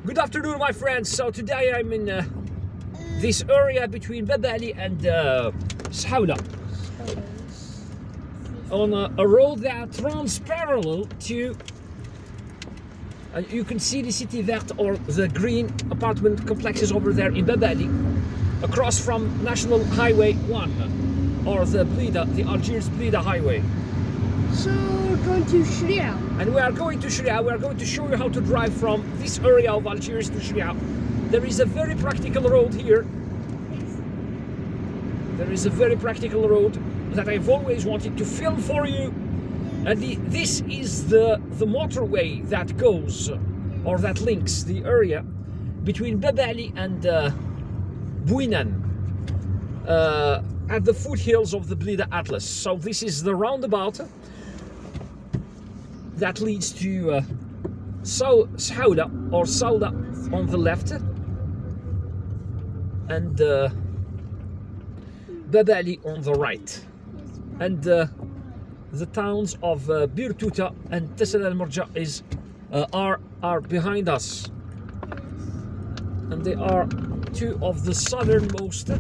Good afternoon, my friends. So today I'm in this area between Babali and Chrea on a road that runs parallel to you can see the city verte or the green apartment complexes over there in Babali, across from National Highway 1 or the Blida, the Algiers-Blida highway. So we're going to Chrea. And we are going to Chrea. We are going to show you how to drive from this area of Algiers to Chrea. There is a very practical road here. There is a very practical road that I've always wanted to film for you. And this is the motorway that goes, or that links the area between Babali and Bouinan at the foothills of the Blida Atlas. So this is the roundabout that leads to Chrea or Sauda on the left and Babali on the right, and the towns of Birtuta and Tessel al-Murja are behind us, and they are two of the southernmost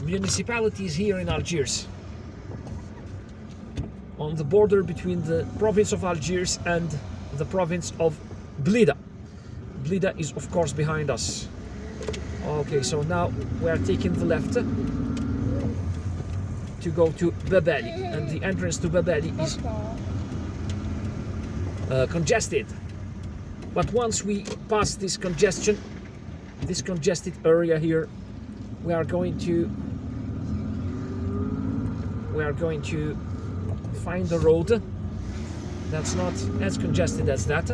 municipalities here in Algiers, on the border between the province of Algiers and the province of Blida. Blida is of course behind us. Okay, so now we are taking the left to go to Babali, and the entrance to Babali is congested. But once we pass this congested area here, we are going to find a road that's not as congested as that.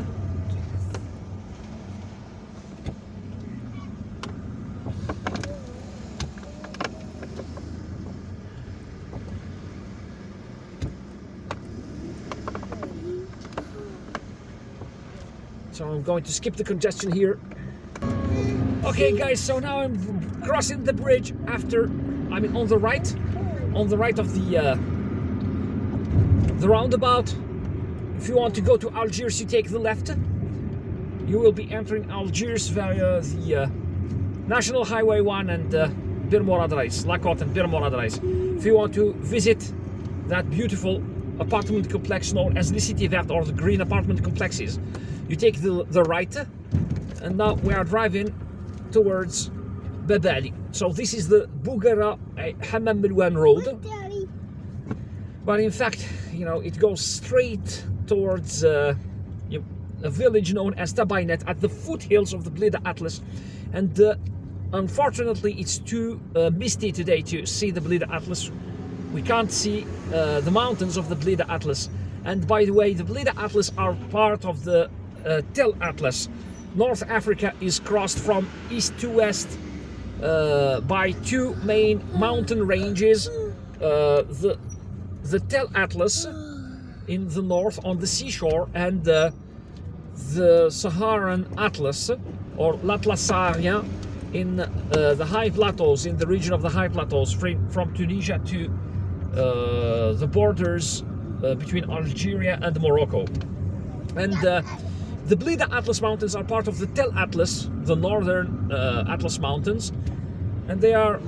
So I'm going to skip the congestion here. Okay guys, so now I'm crossing the bridge after, I mean on the right of the roundabout. If you want to go to Algiers, you take the left. You will be entering Algiers via the National Highway 1 and Bir Moradrais, La Côte and Bir Moradrais. If you want to visit that beautiful apartment complex known as the City Verte or the green apartment complexes, you take the right, and now we are driving towards Babali. So this is the Bougara Hammam Milwan road, but in fact, you know, it goes straight towards a village known as Tabainet at the foothills of the Blida Atlas, and unfortunately it's too misty today to see the Blida Atlas. We can't see the mountains of the Blida Atlas. And by the way, the Blida Atlas are part of the Tel Atlas. North Africa is crossed from east to west by two main mountain ranges. The Tel Atlas in the north on the seashore, and the Saharan Atlas or l'Atlas Saharien in the high plateaus, in the region of the high plateaus from Tunisia to the borders between Algeria and Morocco. And the Blida Atlas Mountains are part of the Tel Atlas, the northern Atlas Mountains, and those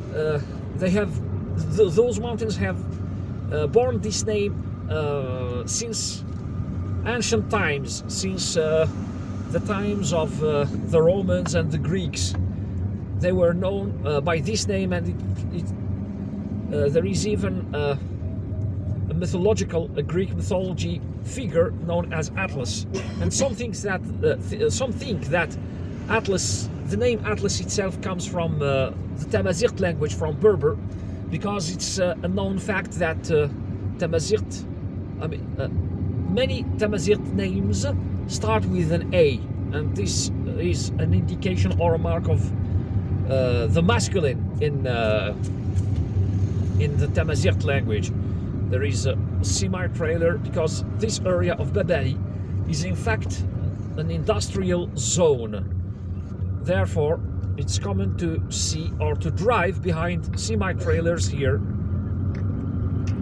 mountains have borne this name since ancient times, since the times of the Romans and the Greeks. They were known by this name, and there is even a Greek mythology figure known as Atlas, and some think that Atlas, the name Atlas itself, comes from the Tamazight language, from Berber, because it's a known fact that many Tamazight names start with an A, and this is an indication or a mark of the masculine in the Tamazight language. There is a semi-trailer because this area of Babali is in fact an industrial zone. Therefore, it's common to see or to drive behind semi-trailers here,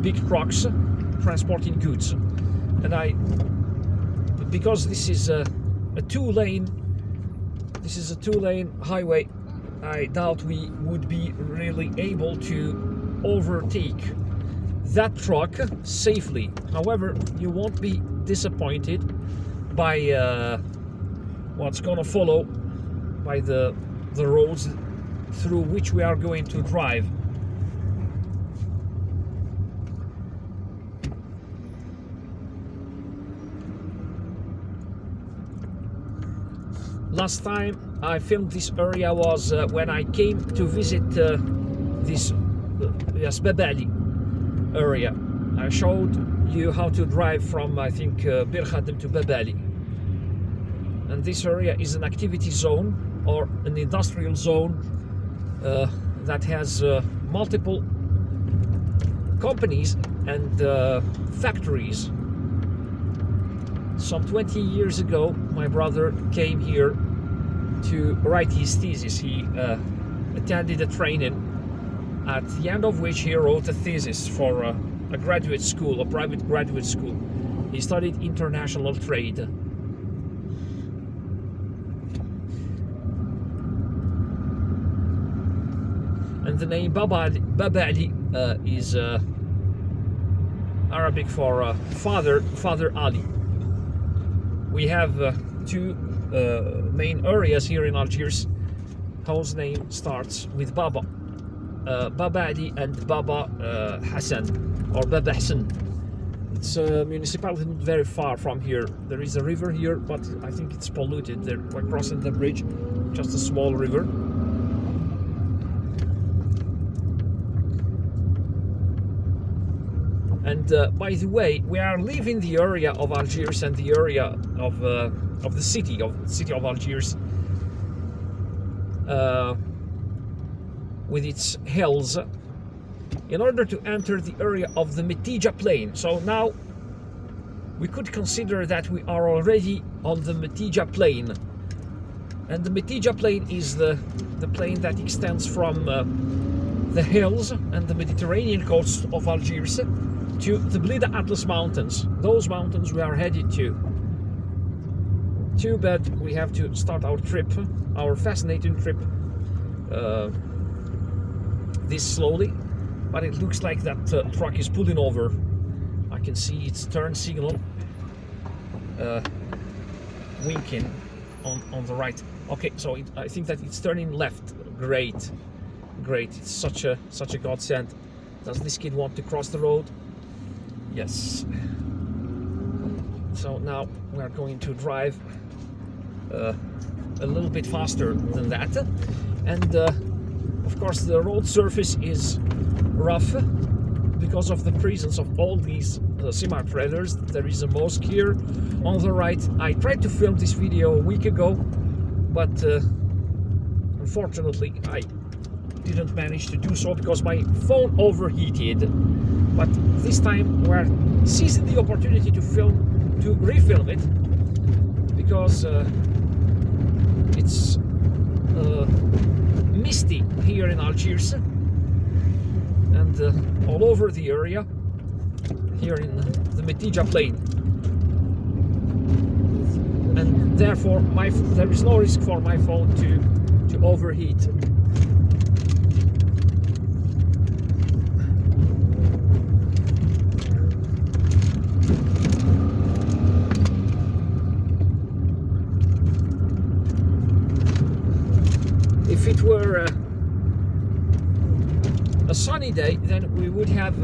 big trucks transporting goods. And because this is a two-lane. This is a two-lane highway. I doubt we would be really able to overtake that truck safely. However, you won't be disappointed by what's gonna follow, by the roads through which we are going to drive. Last time I filmed this area was when I came to visit this Babali area. I showed you how to drive from, I think, Bir Khadem to Babali. And this area is an activity zone or an industrial zone that has multiple companies and factories. Some 20 years ago, my brother came here to write his thesis. He attended a training, at the end of which he wrote a thesis for a graduate school, a private graduate school. He studied international trade. And the name Babali is Arabic for Father Ali. We have two main areas here in Algiers whose name starts with Baba. Baba Ali and Baba Hassan, or Baba Hassan. It's a municipality not very far from here. There is a river here, but I think it's polluted. We're crossing the bridge, just a small river. And by the way, we are leaving the area of Algiers and the area of the city of Algiers, with its hills, in order to enter the area of the Metidja Plain. So now we could consider that we are already on the Metidja Plain, and the Metidja Plain is the plain that extends from the hills and the Mediterranean coast of Algiers to the Blida Atlas Mountains. Those mountains we are headed to. Too bad we have to start our trip, our fascinating trip, this slowly, but it looks like that truck is pulling over. I can see its turn signal winking on the right. Okay, so I think that it's turning left. Great. It's such a godsend. Does this kid want to cross the road? Yes. So now we are going to drive a little bit faster than that, and of course the road surface is rough because of the presence of all these semi-trailers. There is a mosque here on the right. I tried to film this video a week ago, but unfortunately I didn't manage to do so because my phone overheated. But this time we're seizing the opportunity to refilm it, because it's misty here in Algiers and all over the area here in the Metija Plain, and therefore there is no risk for my phone to overheat. If it were a sunny day, then we would have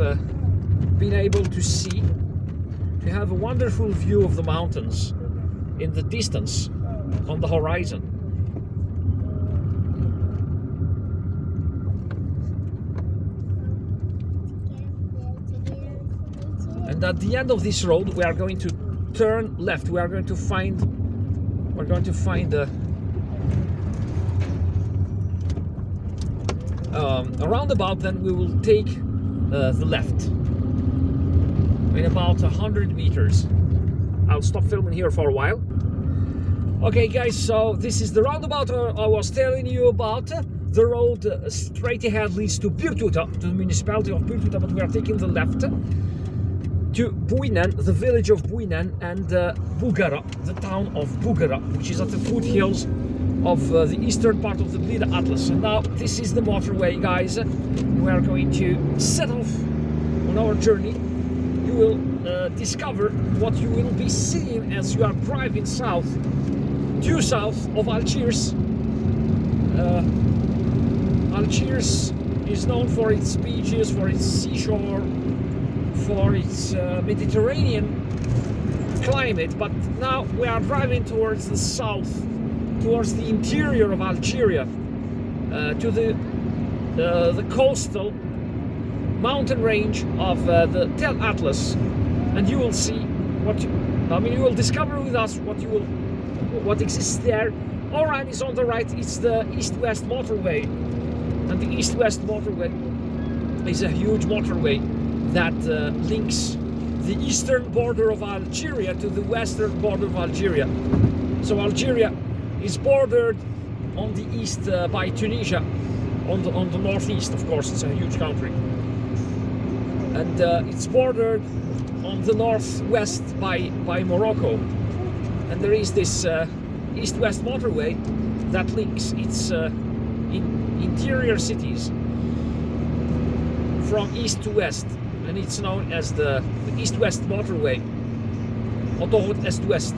been able to have a wonderful view of the mountains in the distance on the horizon. And at the end of this road, we are going to turn left. We are going to find a roundabout. Then we will take the left in about 100 meters. I'll stop filming here for a while. Okay guys, so this is the roundabout I was telling you about. The road straight ahead leads to Birtuta, to the municipality of Birtuta, but we are taking the left. to Bouinan, the village of Bouinan, and Bougara, the town of Bougara, which is at the foothills of the eastern part of the Blida Atlas. And now this is the motorway, guys. We are going to set off on our journey. You will discover what you will be seeing as you are driving due south of Algiers. Algiers is known for its beaches, for its seashore, for its Mediterranean climate, but now we are driving towards the south, towards the interior of Algeria, to the coastal mountain range of the Tel Atlas, and you will see you will discover with us what exists there. Our line is on the right. It's the east-west motorway, and the east-west motorway is a huge motorway that links the eastern border of Algeria to the western border of Algeria. So Algeria is bordered on the east by Tunisia, on the northeast, of course. It's a huge country, and it's bordered on the northwest by Morocco, and there is this east-west motorway that links its interior cities from east to west, and it's known as the east-west motorway, autoroute est-ouest.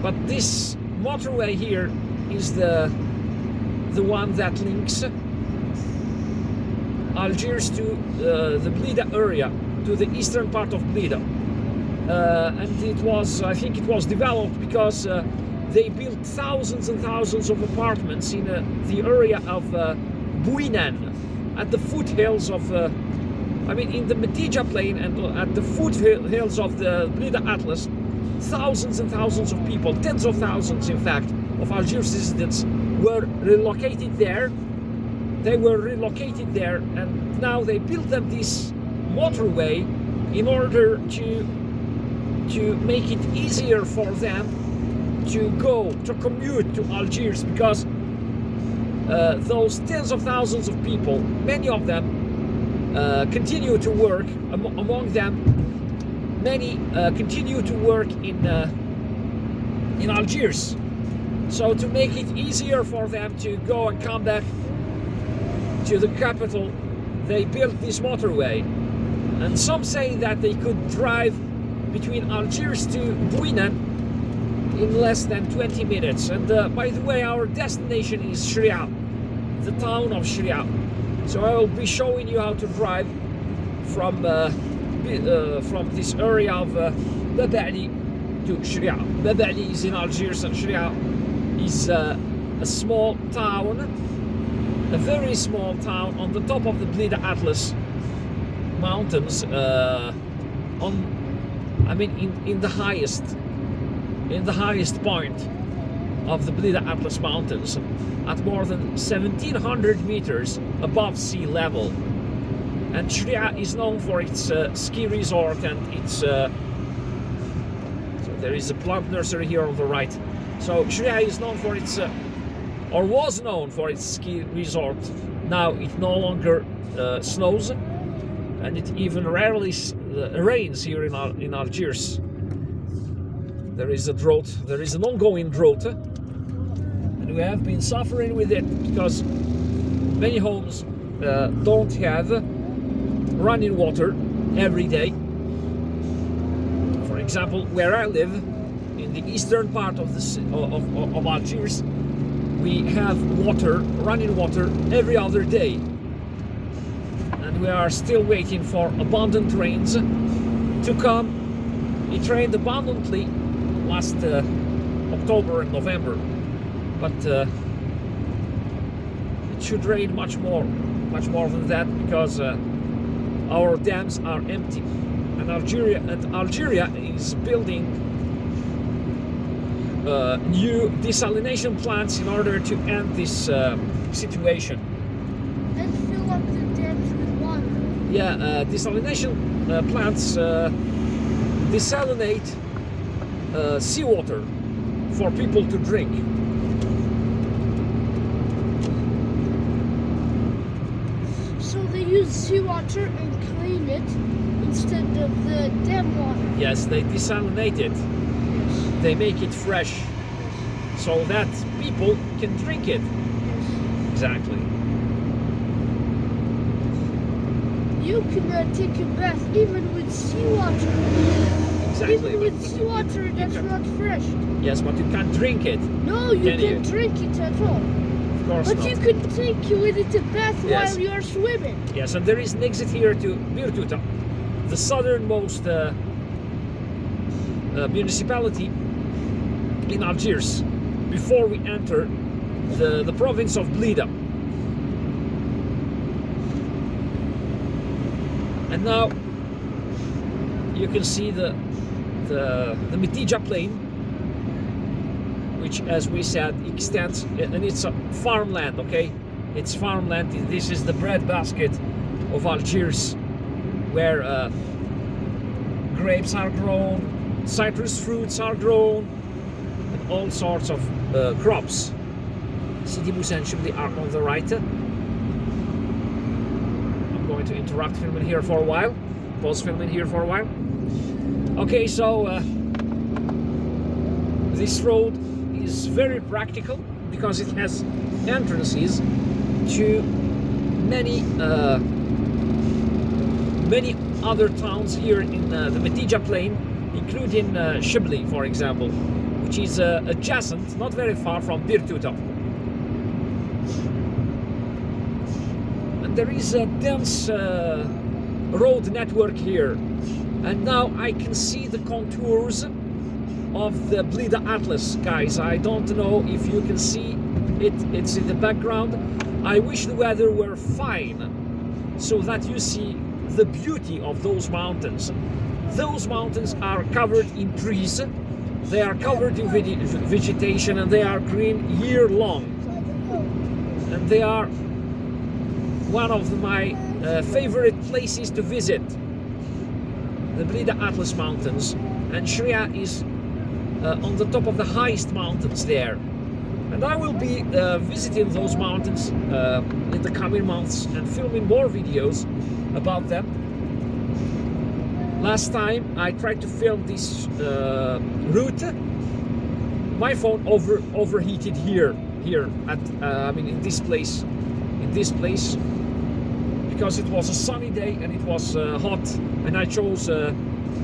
But this motorway here is the one that links Algiers to the Blida area, to the eastern part of Blida. And I think it was developed because they built thousands and thousands of apartments in the area of Bouinan, at the foothills of, in the Metidja Plain and at the foothills of the Blida Atlas. Thousands and thousands of people, tens of thousands in fact, of Algiers residents were relocated there. They were relocated there, and now they built them this motorway in order to make it easier for them to commute to Algiers, because those tens of thousands of people, many of them continue to work. Among them, many continue to work in Algiers. So to make it easier for them to go and come back to the capital, they built this motorway. And some say that they could drive between Algiers to Bouinan in less than 20 minutes. And by the way, our destination is Chrea, the town of Chrea. So I will be showing you how to drive from this area of Tabainet to Chrea. Tabainet is in Algiers, and Chrea is a small town, a very small town on the top of the Blida Atlas Mountains, in the highest point of the Blida Atlas Mountains, at more than 1,700 meters above sea level. And Chrea is known for its ski resort and its. So there is a plant nursery here on the right. So Chrea is known for its, or was known for its ski resort. Now it no longer snows, and it even rarely rains here in Algiers. There is a drought. There is an ongoing drought, and we have been suffering with it because many homes don't have running water every day. For example, where I live, in the eastern part of Algiers, we have running water every other day, and we are still waiting for abundant rains to come. It rained abundantly last October and November, but it should rain much more than that, because our dams are empty, and Algeria is building new desalination plants in order to end this situation. And fill up the dams with water. Yeah, desalination plants desalinate seawater for people to drink. So they use seawater and clean it instead of the dam water. Yes, they desalinate it. They make it fresh so that people can drink it. Exactly. You can take a bath even with seawater. Exactly. Even with seawater that's not fresh. Yes, but you can't drink it. No, you Can can't you? drink it at all. Of course But not. you could take with it a bath Yes. while you're swimming. Yes, and there is an exit here to Virtuta, the southernmost municipality in Algiers, before we enter the province of Blida. And now you can see the Metidja Plain, which, as we said, extends, and it's a farmland. Okay, it's farmland. This is the breadbasket of Algiers, where grapes are grown, citrus fruits are grown, and all sorts of crops. Sidi Moussa and Shibli are on the right. I'm going to interrupt filming here for a while. Pause filming here for a while. Okay, so this road is very practical because it has entrances to many other towns here in the Metidja Plain, including Shibli, for example, which is adjacent, not very far from Virtuta. And there is a dense road network here, and now I can see the contours of the Blida Atlas, guys. I don't know if you can see it, it's in the background. I wish the weather were fine so that you see the beauty of those mountains. Those mountains are covered in trees, they are covered in vegetation, and they are green year long. And they are one of my favorite places to visit, the Blida Atlas Mountains, and Chrea is on the top of the highest mountains there. And I will be visiting those mountains in the coming months and filming more videos about them. Last time I tried to film this route, my phone overheated here at in this place, because it was a sunny day and it was hot, and I chose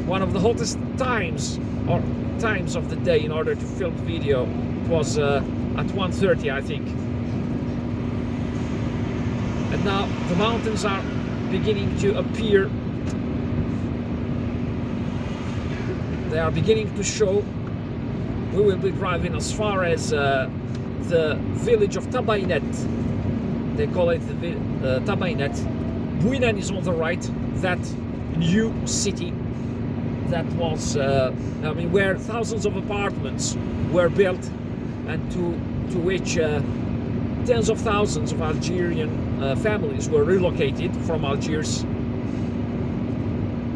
one of the hottest times of the day in order to film the video. It was at 1:30, I think. And now the mountains are beginning to appear. They are beginning to show. We will be driving as far as the village of Tabainet. They call it the Tabainet. Bouinan is on the right, that new city that was, where thousands of apartments were built, and to which tens of thousands of Algerian families were relocated from Algiers.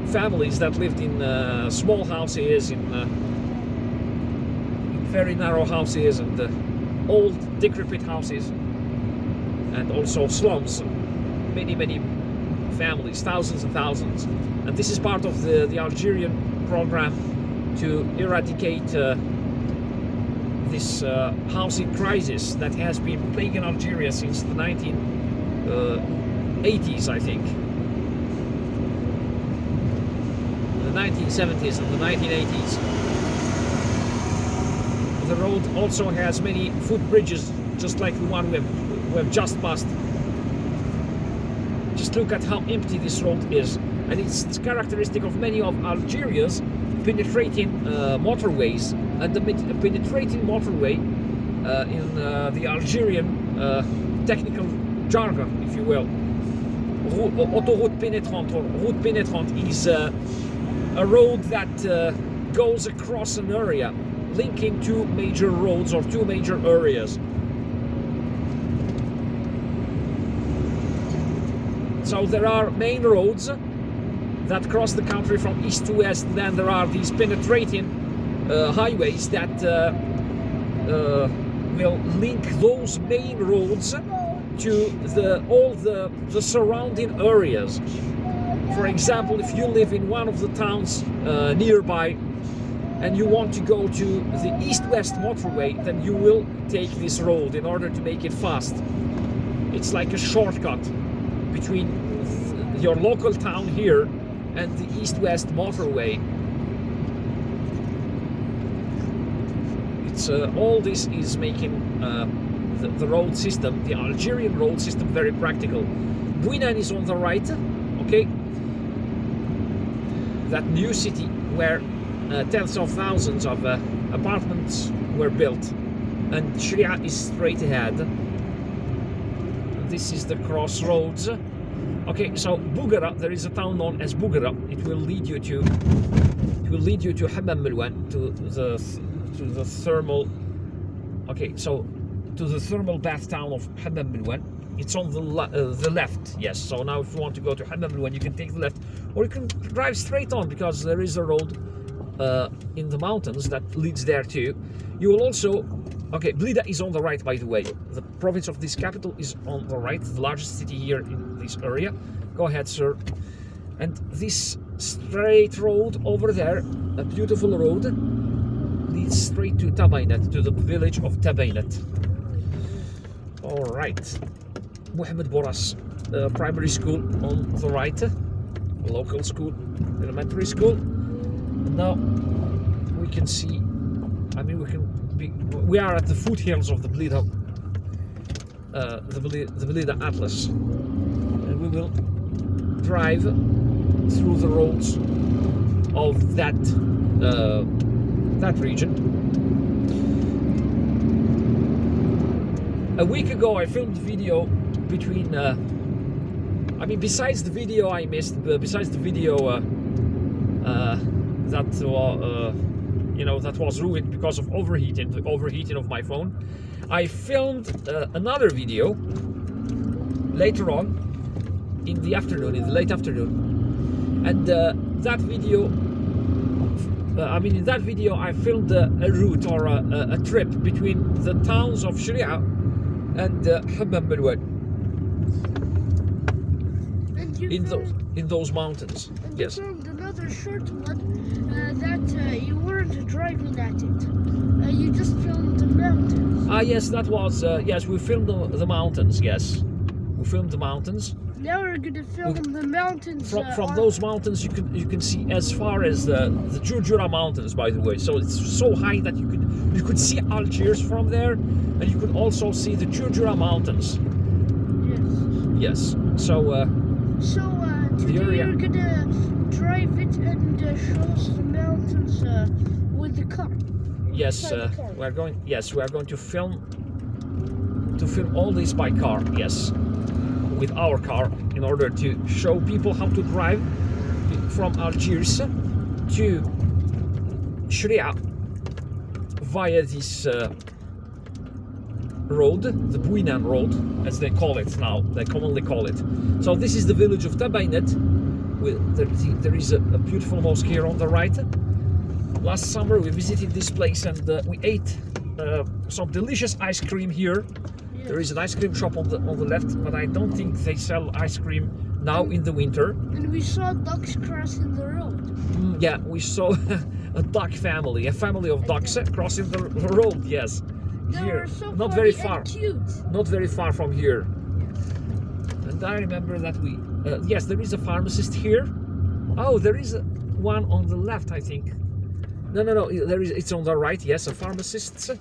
Families that lived in small houses, in very narrow houses, and old decrepit houses, and also slums. Many families, thousands and thousands. And this is part of the Algerian program to eradicate this housing crisis that has been plaguing Algeria since the 1980s, I think. The 1970s and the 1980s. The road also has many footbridges, just like the one we have just passed. Just look at how empty this road is, and it's characteristic of many of Algeria's penetrating motorways, and the penetrating motorway in the Algerian technical jargon, if you will. Autoroute pénétrante, or route pénétrante, is a road that goes across an area, linking two major roads or two major areas. So there are main roads that cross the country from east to west, and then there are these penetrating highways that will link those main roads to all the surrounding areas. For example, if you live in one of the towns nearby and you want to go to the east-west motorway, then you will take this road in order to make it fast. It's like a shortcut between your local town here and the east-west motorway. It's all this is making the road system, the Algerian road system, very practical. Bouinan is on the right, okay? That new city where tens of thousands of apartments were built, and Chrea is straight ahead. This is the crossroads. Okay, so Bougara, there is a town known as Bougara. It will lead you to Hammam Milwan, to the thermal. Okay, so to the thermal bath town of Hammam Milwan. It's on the left, yes. So now if you want to go to Hammam Milwan, you can take the left, or you can drive straight on, because there is a road in the mountains that leads there too. You will also, okay, Blida is on the right, by the way. The province of this capital is on the right, the largest city here in this area. Go ahead, sir. And this straight road over there, a beautiful road, leads straight to Tabainet, to the village of Tabainet. All right. Mohammed Boras primary school on the right, local school, elementary school. And now we can see, I mean, we are at the foothills of the Blida, the Blida Atlas, and we will drive through the roads of that region. A week ago, I filmed a video between. I mean, besides the video I missed, besides the video that was ruined because of the overheating of my phone, I filmed another video later on in the afternoon, in the late afternoon, and that video. In that video, I filmed a route or a trip between the towns of Chrea and Hammam Milwan. In those mountains. And yes. You filmed another short one that you weren't driving at it. You just filmed the mountains. Ah, yes, that was yes. We filmed the mountains. Yes, we filmed the mountains. Now we're gonna film the mountains. From those mountains, you can see as far as the Jurjura Mountains. By the way, so it's so high that you could see Algiers from there, and you could also see the Jurjura Mountains. Yes. Yes. So. Today you're gonna drive it and show us the mountains with the car. Yes, we are going. Yes, we are going to film all this by car. Yes, with our car, in order to show people how to drive from Algiers to Chrea via this road, the Bouinan Road, as they call it now. They commonly call it. So this is the village of Tabainet. There is a beautiful mosque here on the right. Last summer we visited this place and we ate some delicious ice cream here. Yes. There is an ice cream shop on the left, but I don't think they sell ice cream now in the winter. And we saw ducks crossing the road. Yeah, we saw a duck family, a family of ducks crossing the road. Yes. Here, so not very far. Cute. Not very far from here. And I remember that we, yes, there is a pharmacist here. Oh, there is one on the left, I think. No, there is. It's on the right. Yes, a pharmacist, a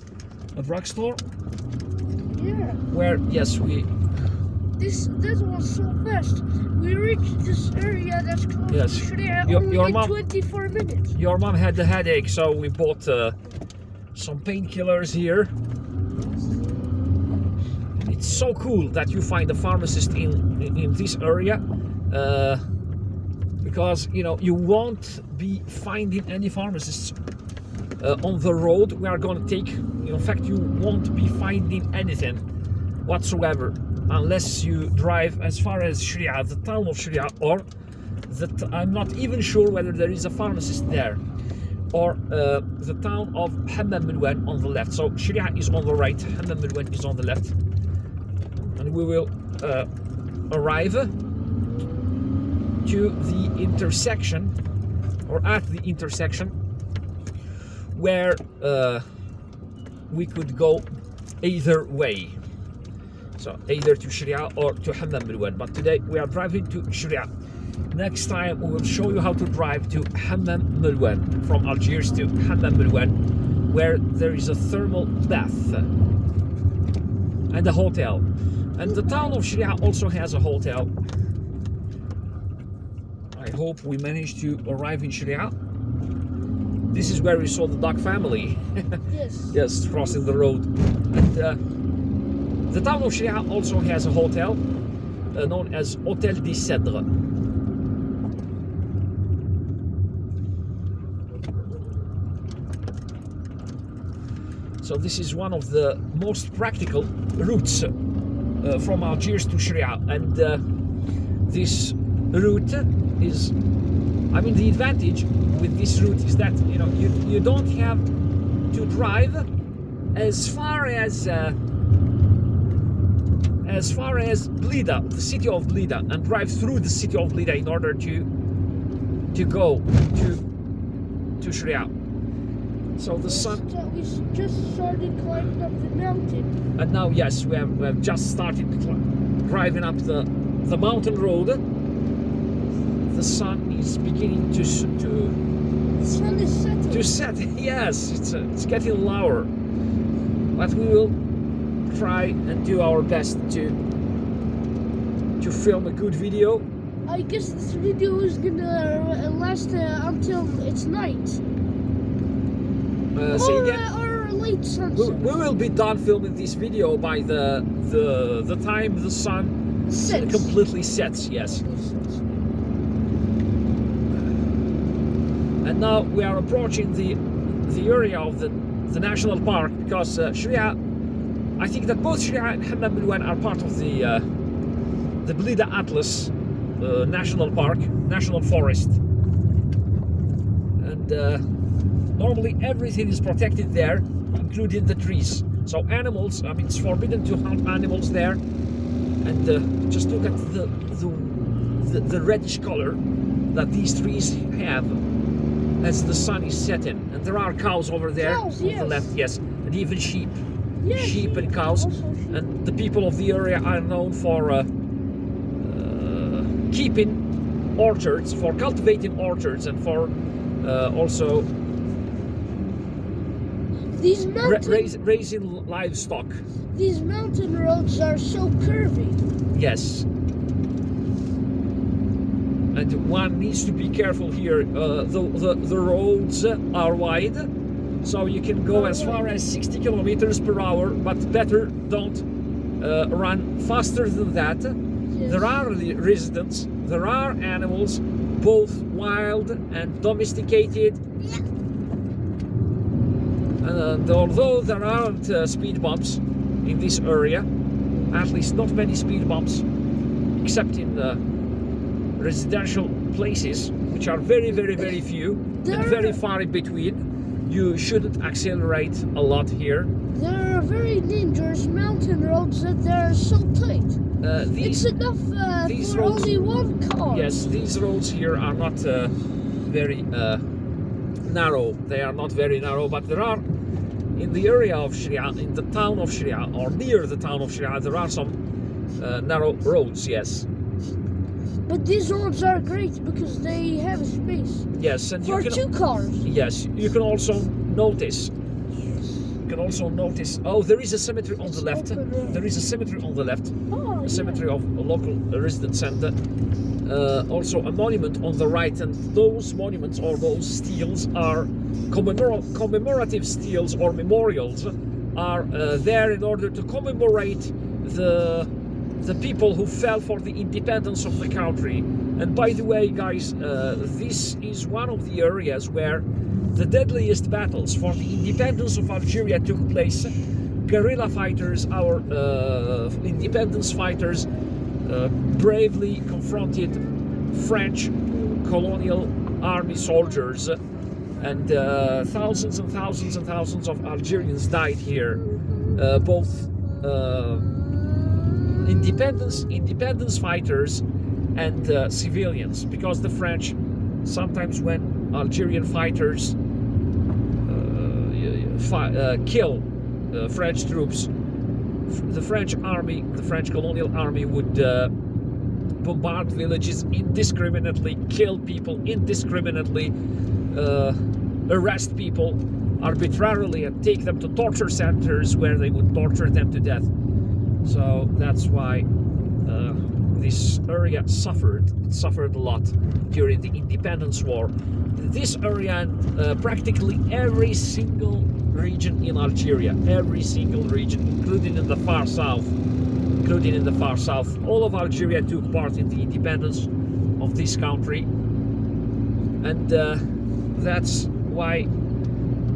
drugstore. Yeah. Where yes, we. This was so fast. We reached this area that's close yes. to Chrea only your in mom, 24 minutes. Your mom had a headache, so we bought some painkillers here. It's so cool that you find a pharmacist in this area, because you won't be finding any pharmacists on the road we are going to take. In fact, you won't be finding anything whatsoever unless you drive as far as Chrea, the town of Chrea, or I'm not even sure whether there is a pharmacist there, or the town of Hammam Milwan on the left. So Chrea is on the right, Hammam Milwan is on the left, and we will arrive to the intersection, or at the intersection, where we could go either way. So either to Chrea or to Hammam Milwan. But today we are driving to Chrea. Next time we will show you how to drive to Hammam Milwan, from Algiers to Hammam Milwan, where there is a thermal bath and a hotel. And the town of Chrea also has a hotel. I hope we manage to arrive in Chrea. This is where we saw the duck family. Yes. Yes, crossing the road. And the town of Chrea also has a hotel known as Hôtel des Cèdres. So this is one of the most practical routes from Algiers to Chrea, and this route is, I mean, the advantage with this route is that you don't have to drive as far as Blida, the city of Blida, and drive through the city of Blida in order to go to Chrea. So the sun. We just started climbing up the mountain. And now, yes, we have just started driving up the mountain road. The sun is beginning The sun is setting. to set. Yes, it's getting lower, but we will try and do our best to film a good video. I guess this video is gonna last until it's night. Say again? Or late sunset. We will be done filming this video by the time the sun Sets. completely sets. Yes. And now we are approaching the area of the national park, because Chrea, I think that both Chrea and Hammam Milwan are part of the Blida Atlas National Park, National Forest. And normally everything is protected there, including the trees. So animals, I mean, it's forbidden to hunt animals there. And just look at the reddish color that these trees have as the sun is setting. And there are cows over there on the left, yes, and even sheep. Yes, Sheep and cows. And the people of the area are known for keeping orchards, for cultivating orchards, and for also These raising livestock. These mountain roads are so curvy. Yes. And one needs to be careful here. The roads are wide, so you can go as far as 60 kilometers per hour, but better don't run faster than that. Yes. There are residents, there are animals, both wild and domesticated. And although there aren't speed bumps in this area, at least not many speed bumps, except in residential places, which are very, very, very few and very far in between, you shouldn't accelerate a lot here. There are very dangerous mountain roads that they're so tight. It's enough for roads, only one car. Yes, these roads here are not very narrow. They are not very narrow, but there are, in the area of Chrea, in the town of Chrea, or near the town of Chrea, there are some narrow roads, yes. But these roads are great because they have space. Yes, and for you can, 2 cars. Yes, you can also notice. Oh, there is a cemetery on the left. There is a cemetery on the left. Oh, A cemetery of a local resident center. Also a monument on the right, and those monuments or those steels are commemorative steels or memorials, are there in order to commemorate the people who fell for the independence of the country. And by the way, guys, this is one of the areas where the deadliest battles for the independence of Algeria took place. Guerrilla fighters, our independence fighters, bravely confronted French colonial army soldiers, and thousands and thousands and thousands of Algerians died here. Both independence fighters and civilians, because the French, sometimes when Algerian fighters kill French troops, the French army, the French colonial army, would bombard villages indiscriminately, kill people indiscriminately, arrest people arbitrarily and take them to torture centers where they would torture them to death. So that's why this area suffered a lot during the Independence War. This area and practically every single region in Algeria, every single region, including in the far south, all of Algeria took part in the independence of this country, and that's why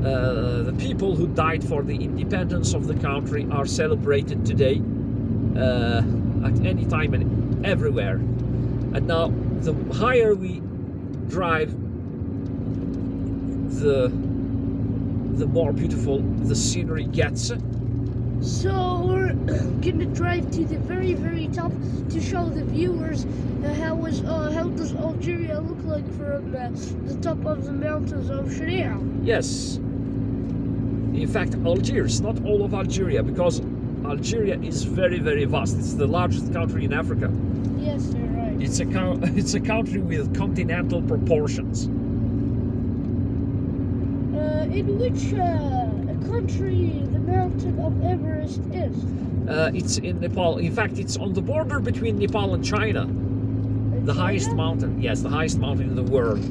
the people who died for the independence of the country are celebrated today at any time and everywhere. And now, the higher we drive, the more beautiful the scenery gets. So we're gonna drive to the very, very top to show the viewers how does Algeria look like from the top of the mountains of Chrea. Yes. In fact, Algiers, not all of Algeria, because Algeria is very, very vast. It's the largest country in Africa. Yes, you're right. It's a country with continental proportions. In which country the mountain of Everest is? It's in Nepal. In fact, it's on the border between Nepal and China. The highest mountain. Yes, the highest mountain in the world.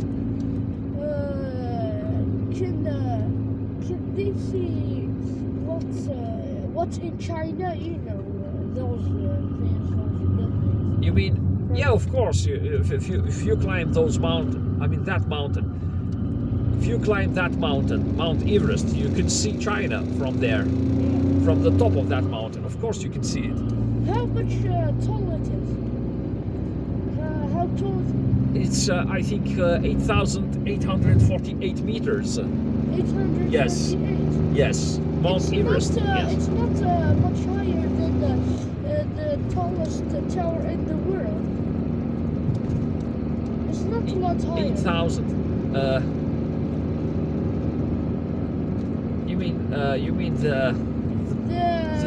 Can they see what's in China? You know, those things, those buildings. You mean? Yeah, of course. If you climb those mountains, I mean that mountain. If you climb that mountain, Mount Everest, you can see China from there, from the top of that mountain. Of course, you can see it. How much tall it is? How tall is it? It's I think 8,848 meters. 848. Yes. Yes. Mount Everest. Yes. It's not much higher than the tallest tower in the world. It's not a lot higher. 8,000. You mean the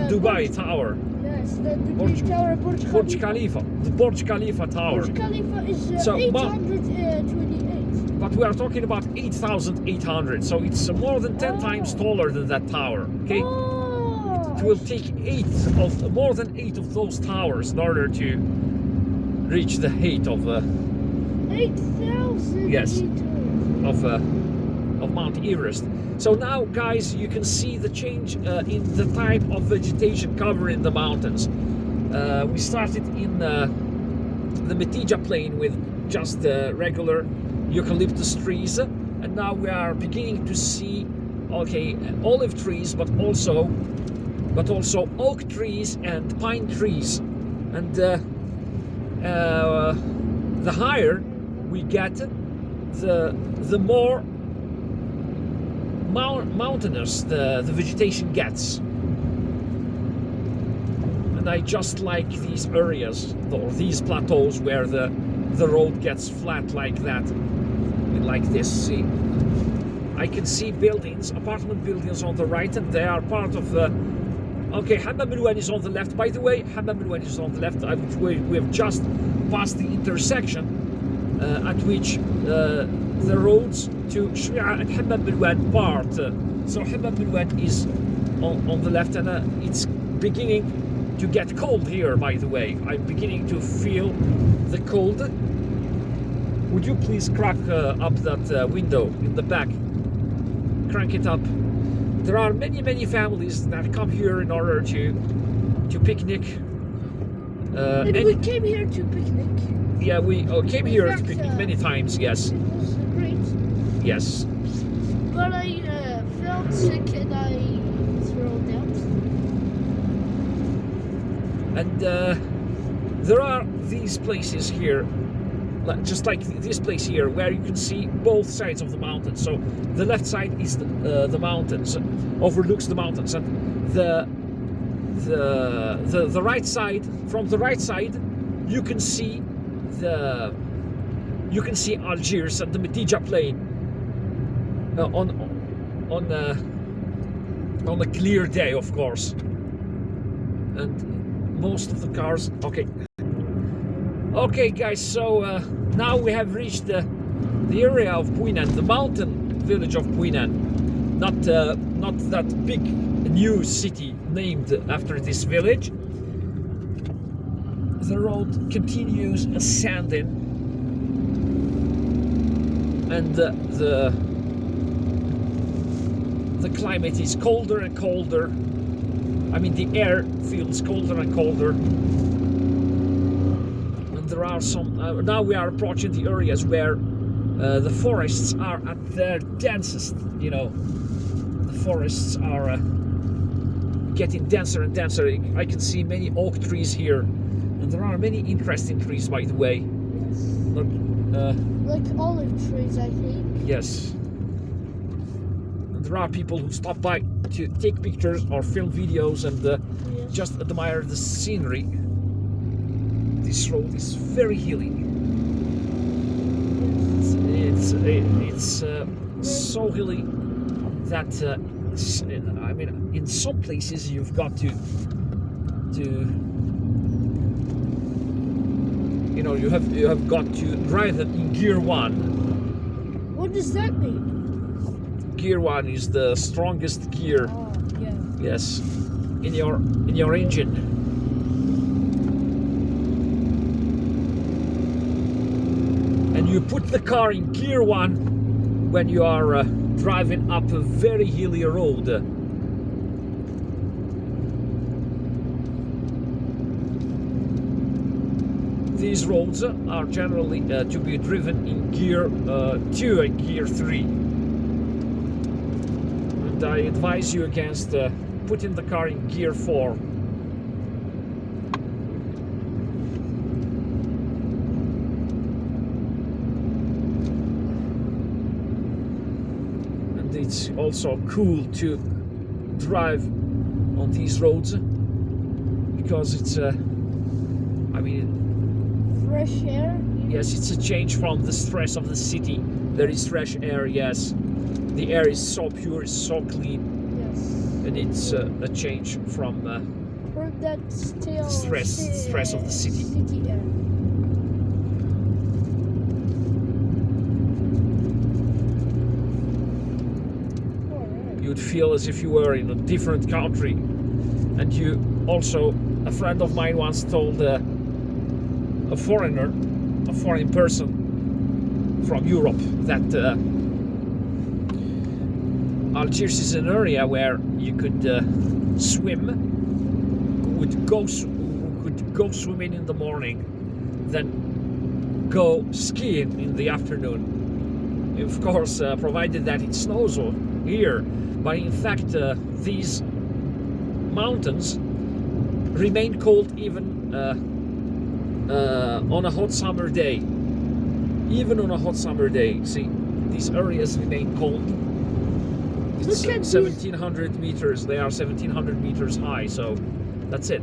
Dubai Tower? Yes, the Dubai Tower, Burj Khalifa. The Burj Khalifa Tower. Burj Khalifa is So, 828. But we are talking about 8,800, so it's more than 10 times taller than that tower. Okay, Oh. it will take more than 8 of those towers in order to reach the height of 8,000 Yes. meters. of Mount Everest. So now, guys, you can see the change in the type of vegetation covering the mountains. We started in the Metidja Plain with just regular eucalyptus trees, and now we are beginning to see, olive trees, but also oak trees and pine trees. And the higher we get, the more mountainous the vegetation gets. And I just like these areas or these plateaus where the road gets flat like that, like this. See, I can see buildings, apartment buildings on the right, and they are part of the Hammam El-Oued is on the left. By the way, Hammam El-Oued is on the left. We have just passed the intersection at which the roads to Chrea and Hammam El-Oued part. So Hammam El-Oued is on the left, and it's beginning to get cold here, by the way. I'm beginning to feel the cold. Would you please crack up that window in the back? Crank it up. There are many families that come here in order to picnic. And we came here to picnic. Yeah, we came here to picnic many times, yes. It was great. Yes. But I felt sick and I threw out. And there are these places here, just like this place here, where you can see both sides of the mountain. So the left side is the mountains, overlooks the mountains, and the right side, from the right side, you can see you can see Algiers and the Metidja Plain on a clear day, of course. And most of the cars. Okay, guys. So now we have reached the area of Bouinan, the mountain village of Bouinan. Not that big new city named after this village. The road continues ascending, and the climate is colder and colder. I mean, the air feels colder and colder. And there are some. Now we are approaching the areas where the forests are at their densest. You know, the forests are getting denser and denser. I can see many oak trees here. And there are many interesting trees, by the way. Yes. Like olive trees, I think. Yes. And there are people who stop by to take pictures or film videos and Yes. just admire the scenery. This road is very hilly. It's so hilly that I mean, in some places you've got to you know, you have got to drive them in gear 1. What does that mean? Gear 1 is the strongest gear. Oh, yeah. Yes, in your engine. And you put the car in gear 1 when you are driving up a very hilly road. These roads are generally to be driven in gear 2 and gear 3. And I advise you against putting the car in gear 4. And it's also cool to drive on these roads because it's I mean, fresh air? yes, it's a change from the stress of the city. There is fresh air, yes. The air is so pure, it's so clean. Yes. And it's a change from that still stress of the city. Air. Alright. You'd feel as if you were in a different country. And you also, a friend of mine once told a foreign person from Europe, that Algiers is an area where you could swim, could go swimming in the morning, then go skiing in the afternoon. Of course, provided that it snows here. But in fact, these mountains remain cold even on a hot summer day. Even on a hot summer day, see, these areas remain cold. It's 1,700 meters. They are 1,700 meters high, so that's it.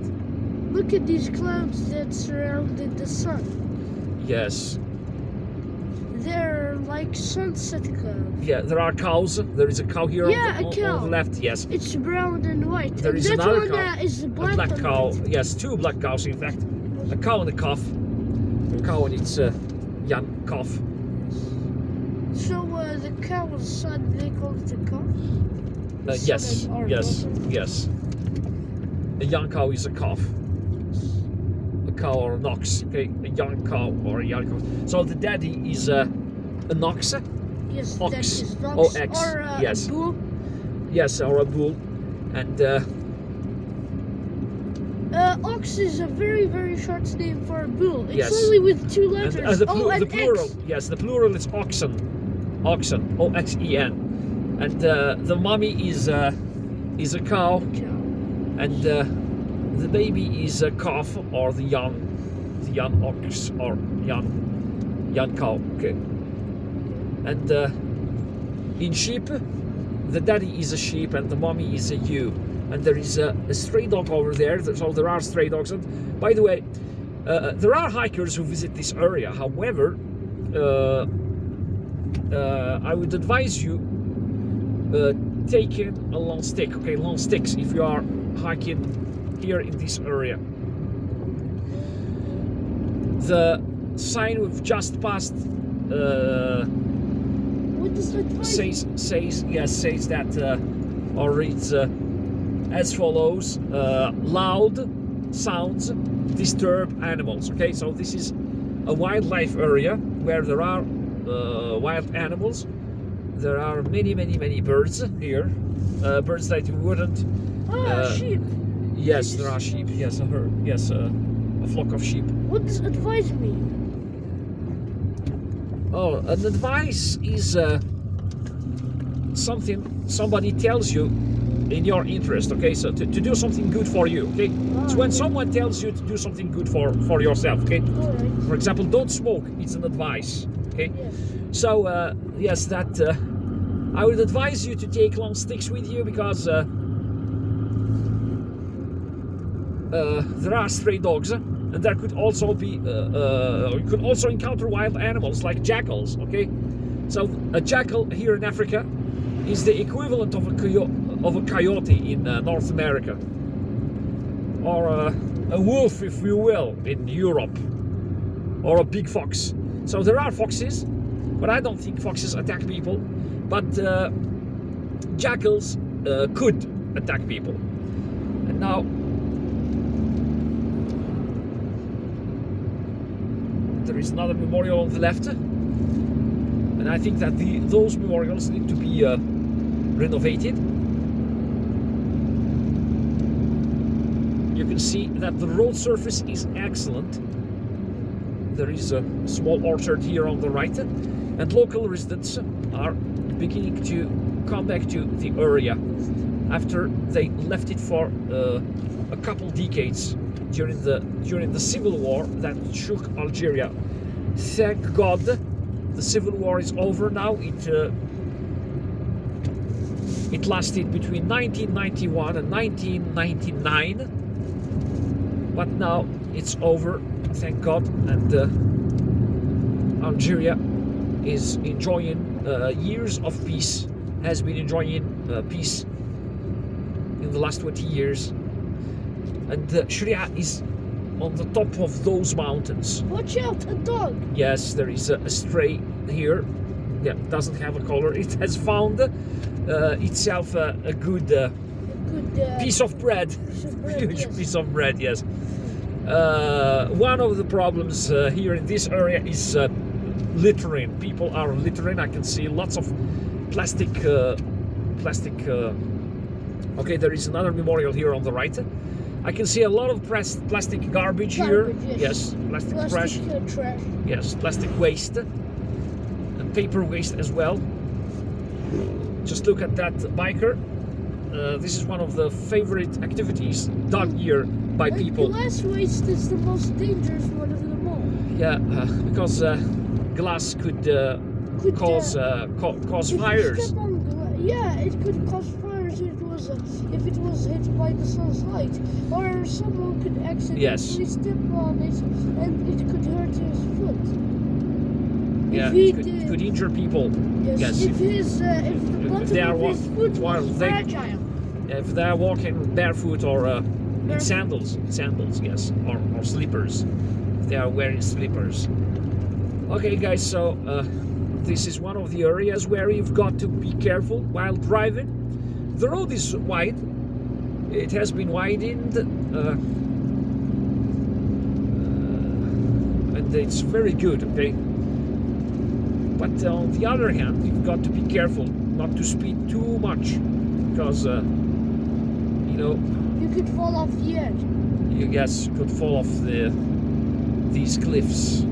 Look at these clouds that surrounded the sun. Yes. They're like sunset clouds. Yeah, there are cows. There is a cow here on the left. Yes. It's brown and white. There is that another one cow. Is A black cow. Yes, 2 black cows in fact. A cow and a calf. A cow and its young calf. So the cow's son, they call it a calf? Yes. Son Yes. daughter. Yes. A young cow is a calf. A cow or an ox. Okay, a young cow or a young cow. So the daddy is an ox. Yes, Ox. that is an O ox. X. Or Yes. a bull. Yes, or a bull. And Ox is a very, very short name for a bull. It's Yes. only with 2 letters. and the and plural. X. Yes, the plural is oxen. Oxen. Oxen. And the mommy is a cow, Cow. and the baby is a calf or the young ox or young cow. Okay. And in sheep, the daddy is a sheep and the mommy is a ewe. And there is a stray dog over there. So there are stray dogs. And by the way, There are hikers who visit this area. However, I would advise you taking a long stick. Okay, long sticks if you are hiking here in this area. The sign we've just passed What does that says that or reads as follows: loud sounds disturb animals. Okay, so this is a wildlife area where there are wild animals. There are many birds here, birds that you wouldn't. sheep. Yes, there are sheep. Yes, a herd. Yes, a flock of sheep. What does advise me? Oh, an advice is something somebody tells you in your interest. Okay, so to do something good for you. Okay, so when someone tells you to do something good for yourself. Okay, Alright. for example, don't smoke. It's an advice. Okay, Yes. so yes, that I would advise you to take long sticks with you because there are stray dogs, and there could also be you could also encounter wild animals like jackals. Okay, so a jackal here in Africa is the equivalent of a coyote in North America, or a wolf, if you will, in Europe, or a big fox. So there are foxes, but I don't think foxes attack people. But jackals could attack people. And now there is another memorial on the left, and I think that those memorials need to be renovated. You can see that the road surface is excellent. There is a small orchard here on the right, and local residents are beginning to come back to the area after they left it for a couple decades during the civil war that shook Algeria. Thank God the civil war is over now. It lasted between 1991 and 1999, but now it's over, thank God, and Algeria is enjoying years of peace, has been enjoying peace in the last 20 years, and Chrea is on the top of those mountains. Watch out, a dog! Yes, there is a stray here. Yeah, doesn't have a color. It has found itself a good piece of bread. Huge Yes. piece of bread, yes. One of the problems here in this area is littering. People are littering. I can see lots of plastic. Okay, there is another memorial here on the right. I can see a lot of plastic garbage here. Garbage, Yes, plastic trash. trash. Yes, plastic waste and paper waste as well. Just look at that biker. This is one of the favorite activities done here by And people. glass waste is the most dangerous one of them all. Yeah, because glass could Could, cause if you fires. step on it could cause fires if it was hit by the sun's light, or someone could accidentally step on it and it could hurt his foot. Yeah, If he it could injure people. Yes, if the bottom they are of his foot while was they- fragile. if they are walking barefoot or in sandals, yes, or slippers. If they are wearing slippers. Okay, guys, so this is one of the areas where you've got to be careful while driving. The road is wide. It has been widened, and it's very good. Okay, but on the other hand, you've got to be careful not to speed too much, because you know, You could fall off the edge. you could fall off these cliffs.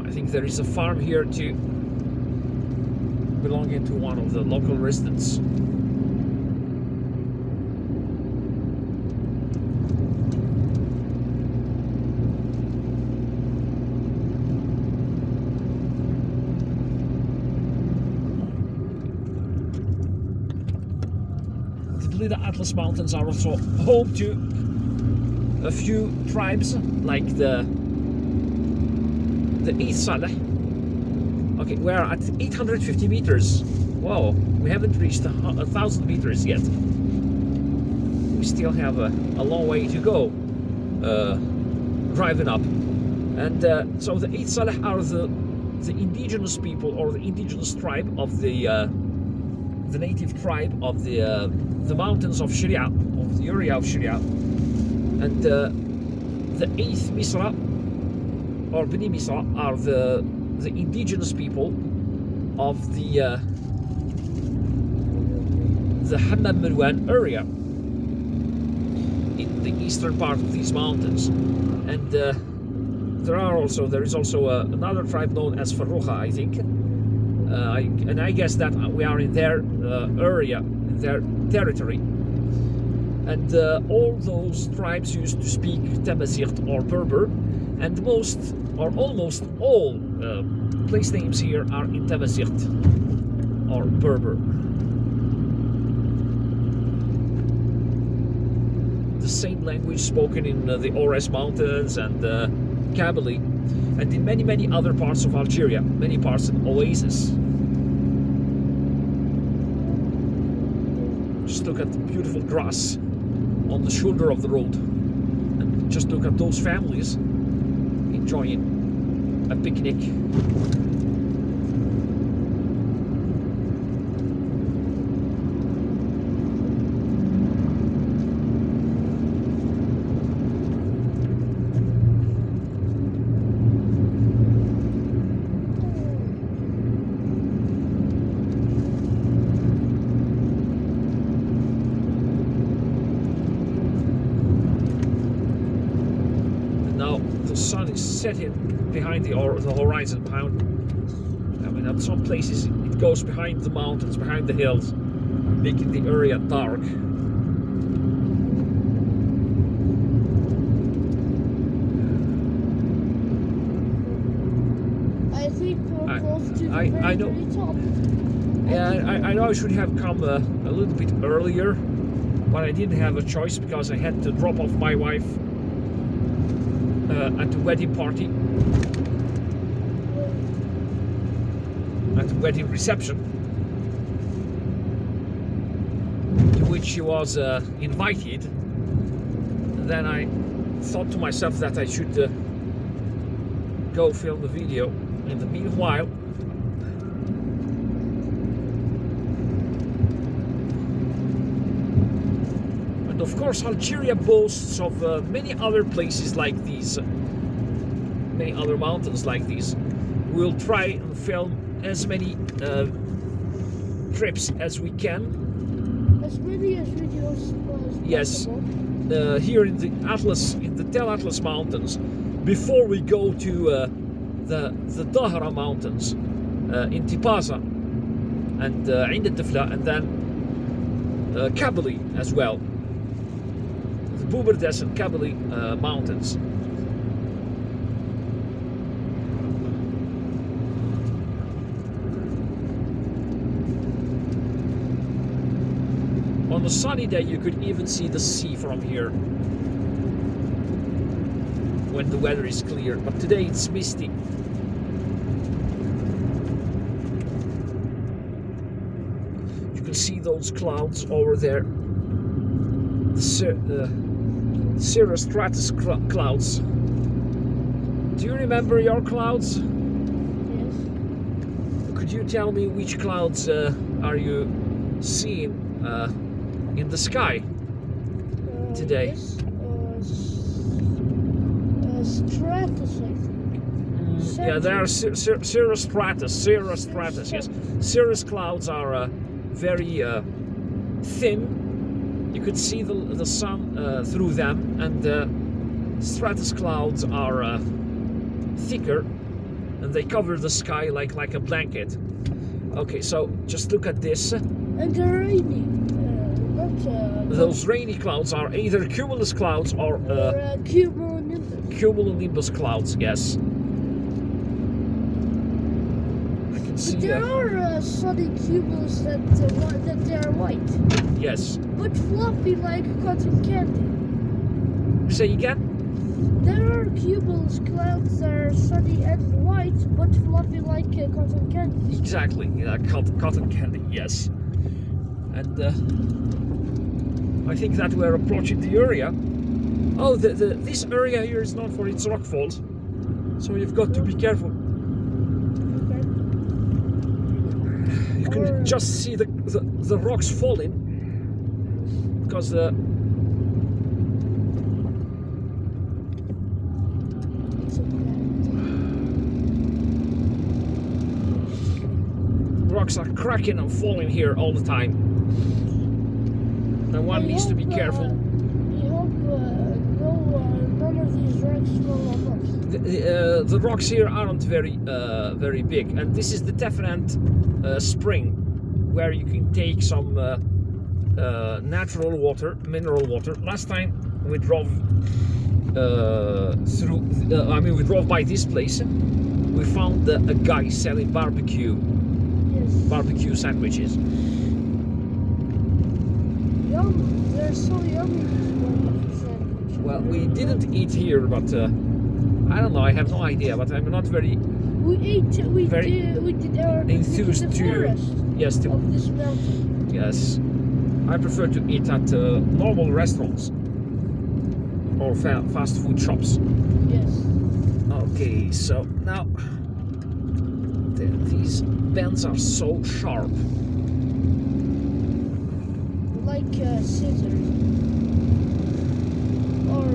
I think there is a farm here too, belonging to one of the local residents. The Blida Atlas Mountains are also home to a few tribes, like the East Saleh. Okay, we're at 850 meters. Wow, we haven't reached 1,000 meters yet. We still have a long way to go driving up. And so the East Saleh are the indigenous people, or the indigenous tribe of the native tribe of the mountains of Chrea, of the area of Chrea. And the 8th Misra, or Beni Misra, are the indigenous people of the Hammam Marwan area in the eastern part of these mountains. And there is also another tribe known as Farruha, I think. I guess that we are in their area, in their territory. And all those tribes used to speak Tamazight or Berber, and most or almost all place names here are in Tamazight or Berber. The same language spoken in the Ores Mountains and Kabylie, and in many other parts of Algeria, many parts in Oasis. Just look at the beautiful grass on the shoulder of the road, and just look at those families enjoying a picnic. The sun is setting behind the horizon. I mean, at some places it goes behind the mountains, behind the hills, making the area dark. I think we're close to the very top. Yeah, I know I should have come a little bit earlier, but I didn't have a choice because I had to drop off my wife at the wedding party, at the wedding reception, to which she was invited. And then I thought to myself that I should go film the video in the meanwhile. And of course, Algeria boasts of many other places like these, many other mountains like these. We'll try and film as many trips as we can. As many as videos as possible. Yes, here in the Tel Atlas Mountains, before we go to the Dahra Mountains in Tipaza and Ain al-Difla, and then Kabylie as well. The Boubardes and Kabylie Mountains. On a sunny day you could even see the sea from here when the weather is clear, but today it's misty. You can see those clouds over there, the cirrostratus clouds. Do you remember your clouds? Yes. Could you tell me which clouds are you seeing in the sky today? Yes, stratus, I think. Yeah, there are cirrostratus. Yes, cirrus clouds are very thin. You could see the sun through them, and stratus clouds are thicker, and they cover the sky like a blanket. Okay, so just look at this. And they're raining. Those rainy clouds are either cumulus clouds or cumulonimbus. Cumulonimbus clouds. Yes. I can can see. But there are sunny cubes that they are white. Yes. But fluffy like cotton candy. Say again. There are cubes clouds that are sunny and white, but fluffy like cotton candy. Exactly. Yeah, cotton candy. Yes. And I think that we're approaching the area. Oh, this area here is known for its rock falls, so you've got to be careful. You can just see the rocks falling because the rocks are cracking and falling here all the time. And one needs to be careful. We hope none of these rocks fall on us. The rocks here aren't very big, and this is the Tabainet spring, where you can take some natural water, mineral water. Last time we drove we drove by this place. We found a guy selling barbecue sandwiches. Yum! They're so yummy, these barbecue sandwiches. Well, we didn't eat here, but I don't know. I have no idea. But I'm not very. We did our enthused the to forest of this mountain. Yes, I prefer to eat at normal restaurants or fast food shops. Yes. Okay, so now these bends are so sharp. Like cedar, or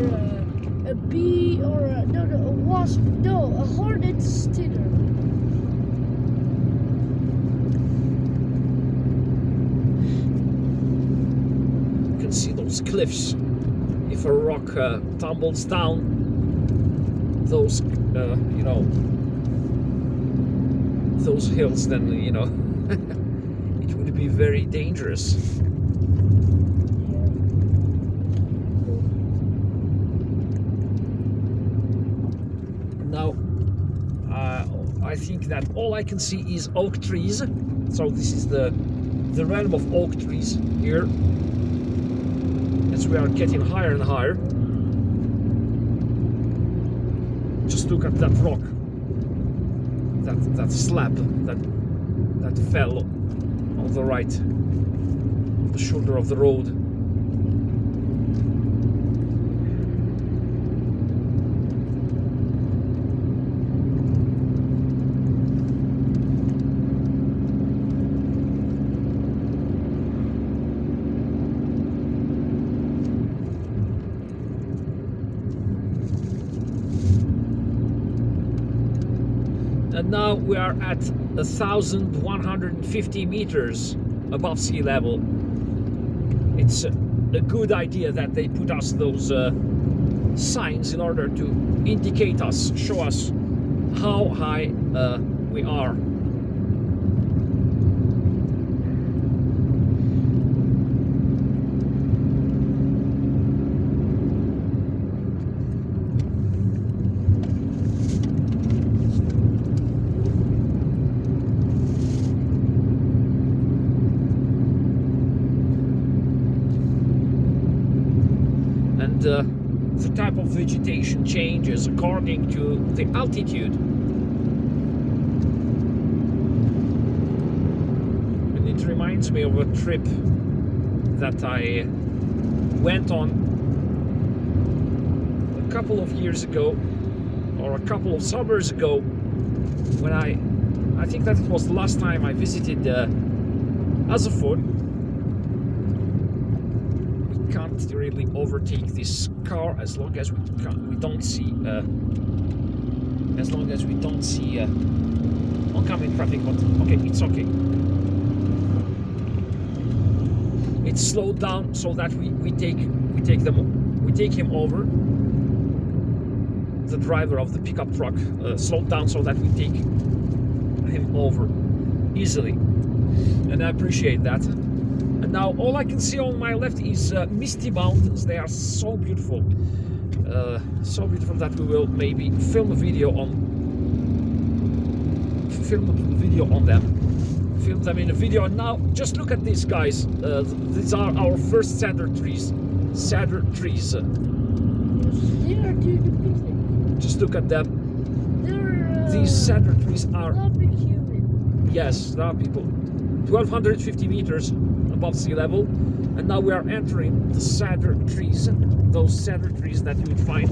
a bee, or a wasp. No, a hornet stinger. You can see those cliffs. If a rock tumbles down, those those hills, then it would be very dangerous. Now, I think that all I can see is oak trees. So this is the realm of oak trees here. As we are getting higher and higher. Just look at that rock. That slab that fell on the right, the shoulder of the road. And now we are at 1,150 meters above sea level. It's a good idea that they put us those signs in order to indicate us, show us how high we are. The type of vegetation changes according to the altitude, and it reminds me of a trip that I went on a couple of years ago, or a couple of summers ago, when I think that it was the last time I visited Azafon. Can't really overtake this car as long as we don't see oncoming traffic, but okay, it's okay. It's slowed down so that we take him over. The driver of the pickup truck slowed down so that we take him over easily, and I appreciate that. And now all I can see on my left is misty mountains. They are so beautiful that we will maybe film a video on film a video on them. Film them in a video. And now, just look at these guys. These are our first cedar trees. Cedar trees. They are doing the picnic. Just look at them. They're These cedar trees are... barbecuing. Yes, there are people. 1,250 meters above sea level. And now we are entering the cedar trees. Those cedar trees that you would find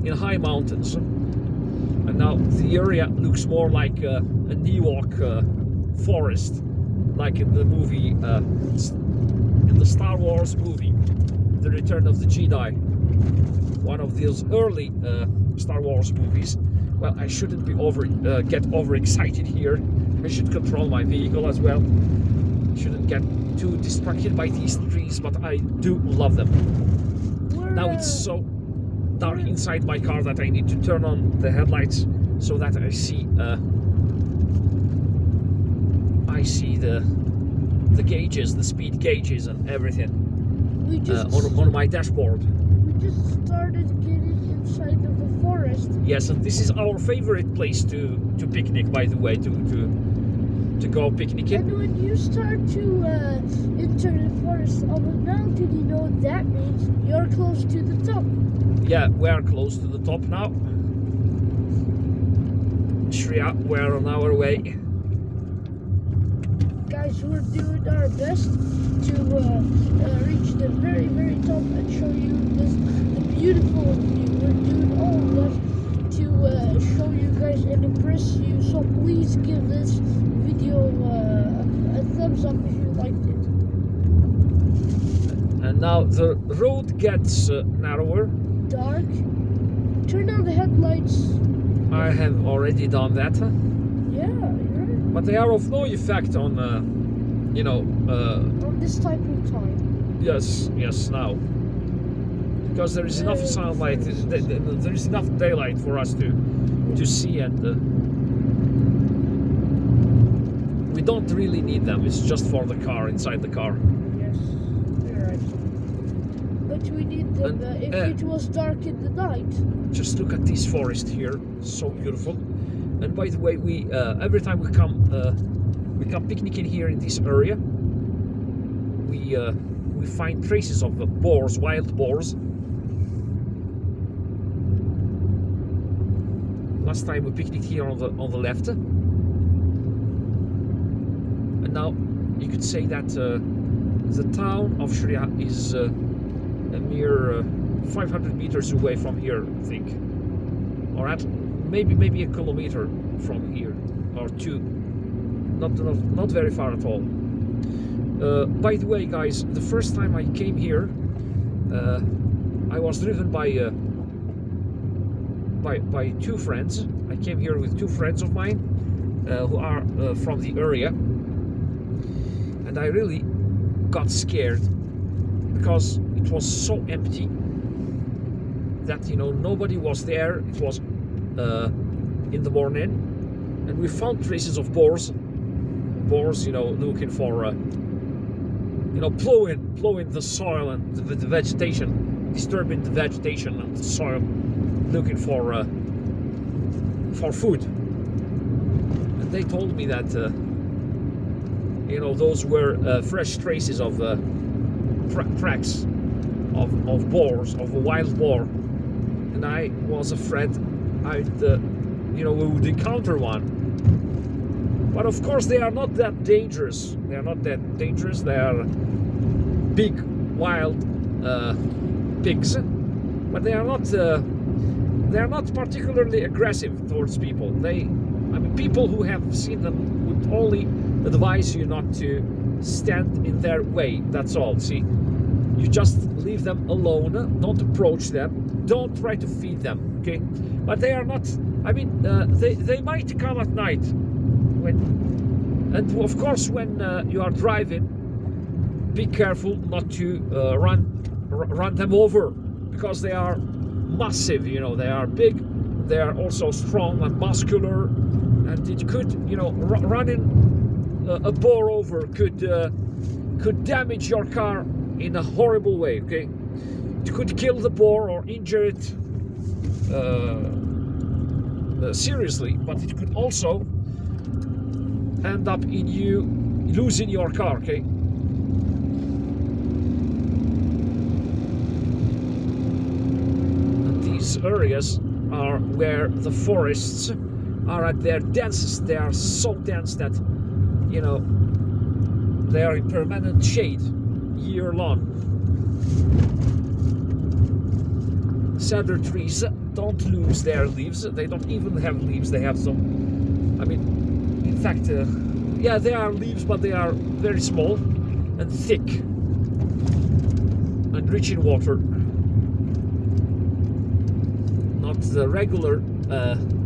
in high mountains. And now the area looks more like a Ewok forest, like in the movie, in the Star Wars movie, The Return of the Jedi, one of those early Star Wars movies. Well, I shouldn't be get overexcited here. I should control my vehicle as well. Shouldn't get too distracted by these trees, but I do love them. Now it's so dark inside my car that I need to turn on the headlights so that I see the gauges, the speed gauges and everything on my dashboard. We just started getting inside of the forest. Yes, and this is our favorite place to picnic, by the way, to go picnicking. And when you start to enter the forest of a mountain, you know what that means. You're close to the top. Yeah, we're close to the top now. Chrea, we're on our way. Guys, we're doing our best to reach the very, very top and show you the beautiful view. We're doing all of that to show you guys and impress you. So please give this video a thumbs up if you liked it. And now the road gets narrower. Dark. Turn on the headlights. I have already done that. Yeah, you're right. But they are of no effect on, On this type of time. yes, now. Because there is enough sunlight, there is enough daylight for us to see, and we don't really need them. It's just for the car, inside the car. Yes, you're right. But we need them if it was dark in the night. Just look at this forest here, so beautiful. And by the way, we every time we come picnicking here in this area, we find traces of boars, wild boars. Last time we picnicked here on the left, and now you could say that the town of Chrea is a mere 500 meters away from here, I think, or at maybe a kilometer from here, or two. Not very far at all. By the way, guys, the first time I came here, I was driven by two friends. I came here with two friends of mine who are from the area, and I really got scared because it was so empty that nobody was there. It was in the morning, and we found traces of boars, looking for plowing the soil and the vegetation, disturbing the vegetation and the soil, looking for food. And they told me that those were fresh traces of tracks of boars, of a wild boar, and I was afraid we would encounter one. But of course they are not that dangerous. They are not that dangerous. They are big wild pigs, but they are not particularly aggressive towards people. People who have seen them would only advise you not to stand in their way. That's all. See, you just leave them alone. Don't approach them. Don't try to feed them. Okay, but they are not. They might come at night. And of course, when you are driving, be careful not to run them over, because they are massive. They are big. They are also strong and muscular, and it could, running a boar over could damage your car in a horrible way. Okay, it could kill the boar or injure it seriously, but it could also end up in you losing your car, okay? And these areas are where the forests are at their densest. They are so dense that, you know, they are in permanent shade year long. Cedar trees don't lose their leaves. They don't even have leaves. They have some, I mean, in fact, yeah, they are leaves, but they are very small and thick and rich in water. Not the regular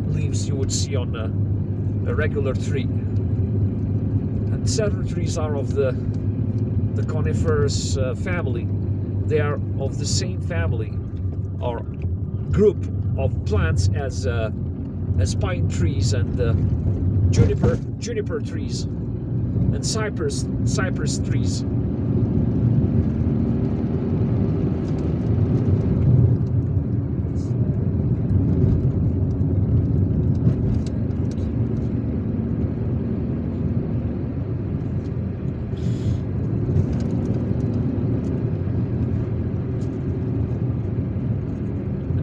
leaves you would see on a regular tree. And cedar trees are of the coniferous family. They are of the same family or group of plants as pine trees and juniper trees and cypress trees.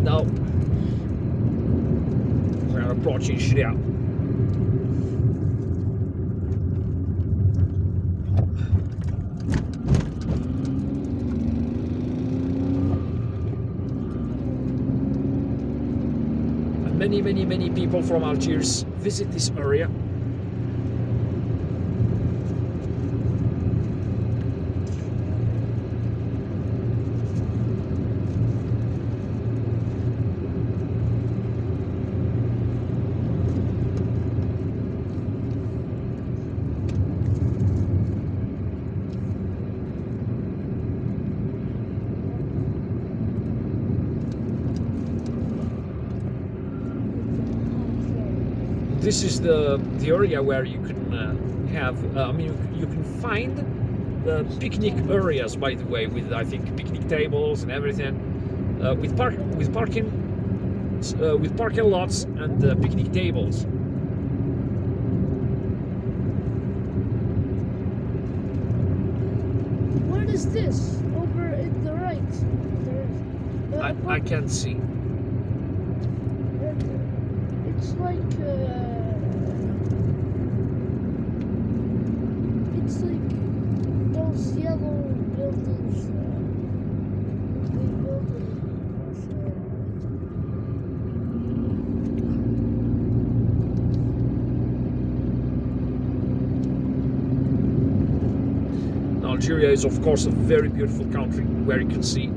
Now we're approaching Chrea. And many people from Algiers visit this area. This is the area where you can have, I mean, you can find the picnic areas, by the way, with, I think, picnic tables and everything, with parking lots and picnic tables. What is this over in the right? I can't see. It's like those yellow buildings. Big buildings. Algeria is, of course, a very beautiful country where you can see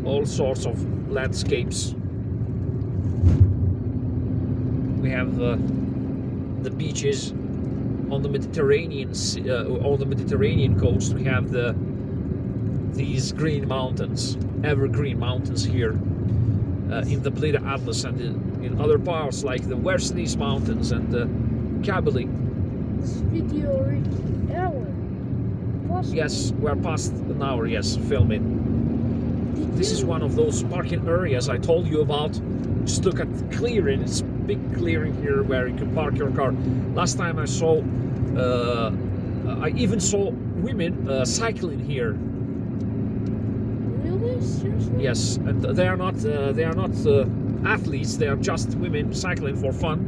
all sorts of landscapes. We have the beaches on the Mediterranean coast. We have these green mountains, evergreen mountains here in the Blida Atlas, and in other parts like the Westleys Mountains and the Kabylie. This video already an hour. Possibly. Yes, we're past an hour. Yes, filming. This is one of those parking areas I told you about. Just look at the clearing. It's big clearing here where you can park your car. Last time I saw, I even saw women cycling here. Really? Seriously? Yes, and they are not athletes. They are just women cycling for fun,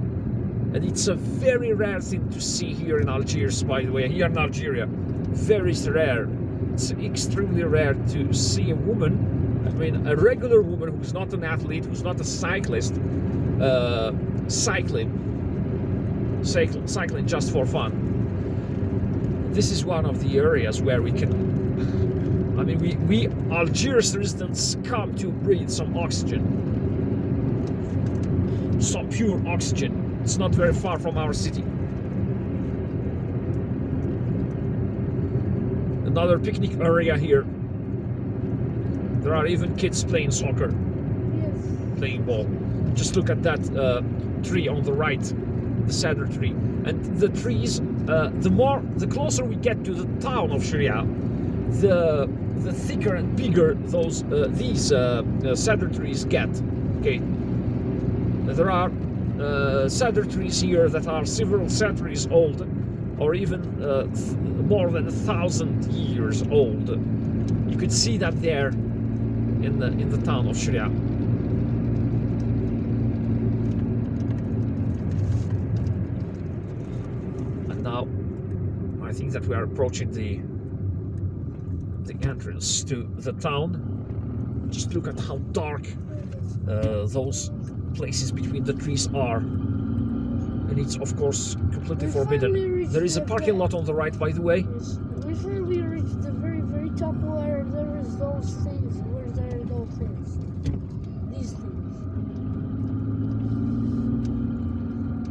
and it's a very rare thing to see here in Algiers. By the way, here in Algeria, very rare. It's extremely rare to see a woman. I mean, a regular woman who's not an athlete, who's not a cyclist, cycling just for fun. This is one of the areas where we can, I mean, we Algiers residents come to breathe some oxygen, some pure oxygen. It's not very far from our city. Another picnic area here. There are even kids playing soccer, Yes. playing ball. Just look at that tree on the right, the cedar tree. And the trees, the closer we get to the town of Chrea, the thicker and bigger these cedar trees get. Okay, there are cedar trees here that are several centuries old, or even more than 1,000 years old. You could see that there in the town of Chrea. And now I think that we are approaching the entrance to the town. Just look at how dark those places between the trees are, and it's of course completely forbidden. There is a parking lot on the right, by the way. Yes. We finally reached the very, very top where there is those things. Where there are those things. These things.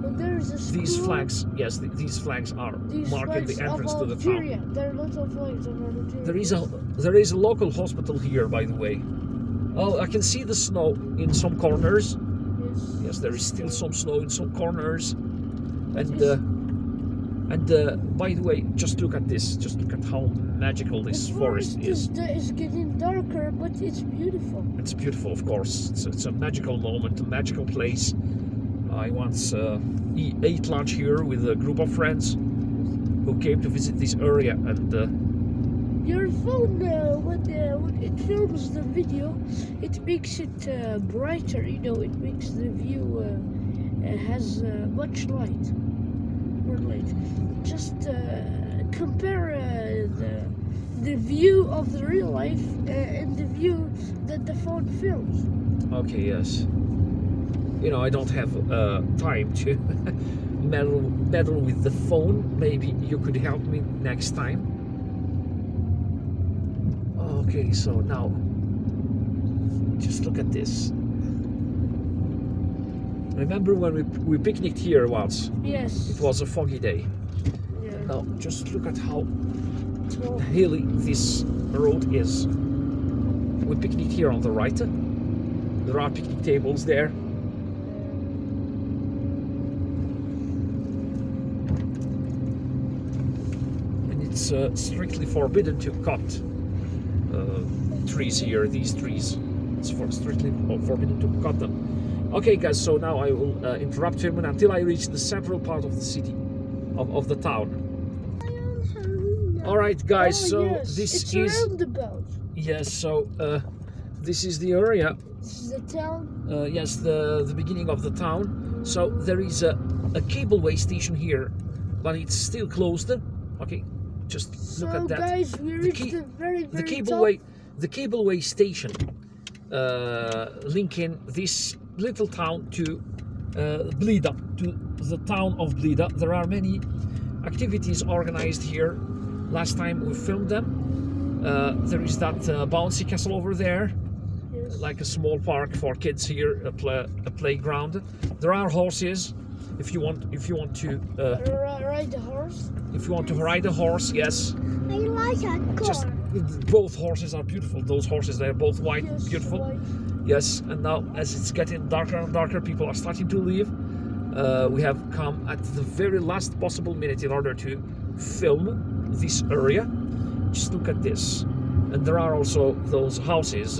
But there is a school. These flags, yes, these flags are marking the entrance to the Algeria. town. There are lots of flags of Algeria. There is a local hospital here, by the way. Oh, I can see the snow in some corners. Yes, there is still some snow in some corners. And by the way, just look at this. Just look at how magical this forest is. It's getting darker, but it's beautiful. It's beautiful, of course. It's a magical moment, a magical place. I once ate lunch here with a group of friends who came to visit this area, and your phone, when it films the video, it makes it brighter. You know, it makes the view has much light. More light. Just compare the view of the real life and the view that the phone films. Okay, yes. You know, I don't have time to meddle with the phone. Maybe you could help me next time. Okay, so now just look at this. Remember when we picnicked here once? Yes. It was a foggy day. Yeah. Now just look at how hilly this road is. We picnicked here on the right. There are picnic tables there. And it's strictly forbidden to cut trees here, these trees. It's strictly forbidden to cut them. Okay guys, so now I will interrupt him until I reach the central part of the city, of the town. Alright guys, so yes. this it's is... roundabout. Yes, so this is the area. This is the town? Yes, the beginning of the town. So there is a cableway station here, but it's still closed. Okay, just look at that. So guys, we reached the very, very cableway, top. the cableway station linking this little town to Blida, to the town of Blida. There are many activities organized here. Last time we filmed them. There is that bouncy castle over there, Yes. like a small park for kids here, a playground. There are horses. If you want to Ride the horse? if you want to ride a horse, yes. I like a car. Just both horses are beautiful. Those horses, they're both white, Yes, beautiful. white. Yes, and now as it's getting darker and darker, people are starting to leave. We have come at the very last possible minute in order to film this area. Just look at this. And there are also those houses,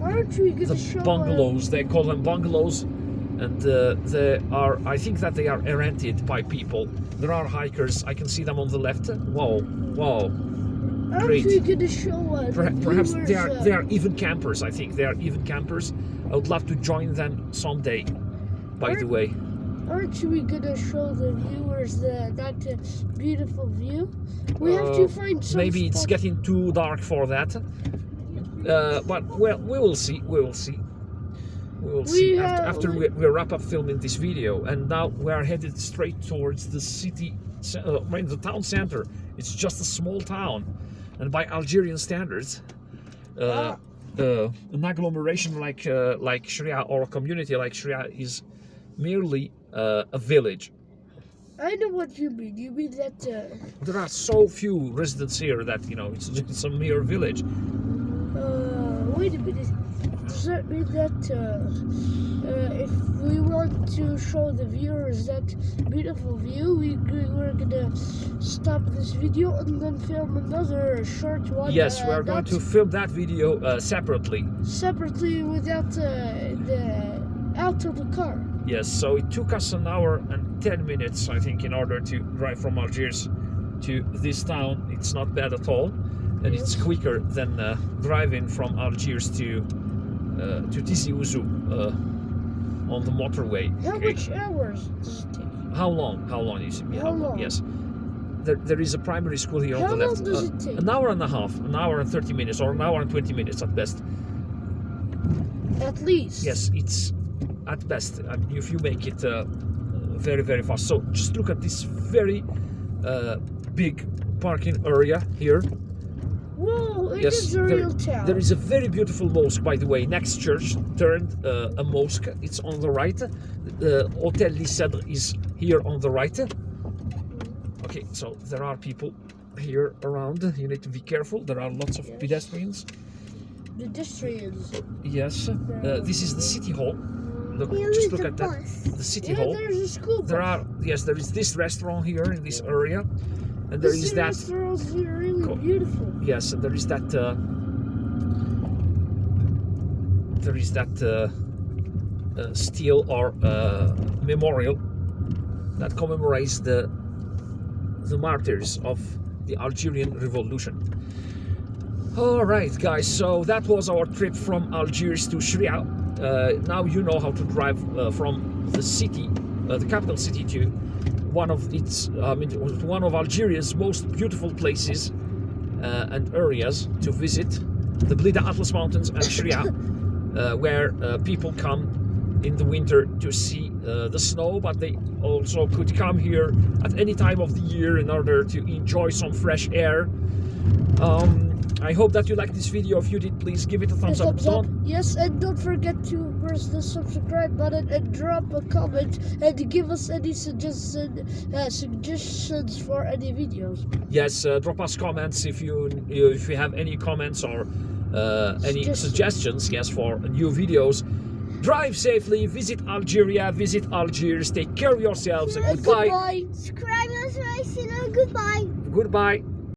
Aren't we gonna show the bungalows, they call them bungalows. And they are, I think that they are rented by people. There are hikers, I can see them on the left. Wow, wow. Aren't Great. we gonna show Perhaps viewers, they are even campers. I think they are even campers. I would love to join them someday. By the way, Aren't we gonna show the viewers that beautiful view? We have to find some maybe it's spot. getting too dark for that. But well, we will see. We will see. We will see after we wrap up filming this video. And now we are headed straight towards the city, the town center. It's just a small town, and by Algerian standards, an agglomeration like Chrea, or a community like Chrea, is merely a village. I know what you mean. You mean that There are so few residents here that it's just a mere village. wait a minute. Does that mean that if we want to show the viewers that beautiful view, we're gonna stop this video and then film another short one? Yes, we are going to film that video separately. Separately, without out of the car. Yes, so it took us an hour and 10 minutes, I think, in order to drive from Algiers to this town. It's not bad at all, and it's quicker than driving from Algiers to Tizi Ouzou on the motorway. How much hours does it take? How long? How long is it? How long? Yes. There is a primary school here on How the left. long does it take? An hour and a half, an hour and 30 minutes, or an hour and 20 minutes at best. At least. Yes, it's at best, if you make it very, very fast. So just look at this very big parking area here. Whoa, it Yes, is a real town. there is a very beautiful mosque, by the way, next church turned a mosque. It's on the right. The Hôtel Cèdres is here on the right. Okay, so there are people here around. You need to be careful. There are lots of pedestrians. Pedestrians. Yes, this is the city hall. Look, just look at that. The city hall. There's a school bus. There is this restaurant here in this area, and there is that. Restaurants are really beautiful. Yes, and there is that. Stele or memorial that commemorates the martyrs of the Algerian Revolution. All right, guys. So that was our trip from Algiers to Chrea. Now you know how to drive from the city, the capital city, to one of Algeria's most beautiful places and areas to visit, the Blida Atlas Mountains and Chrea, where people come in the winter to see the snow, but they also could come here at any time of the year in order to enjoy some fresh air. I hope that you liked this video. If you did, please give it a thumbs up. Yes, and don't forget to press the subscribe button and drop a comment and give us any suggestions for any videos. Yes, drop us comments if you have any comments or any suggestions. Yes, for new videos. Drive safely. Visit Algeria. Visit Algiers. Take care of yourselves. And goodbye. Subscribe us, goodbye. Goodbye.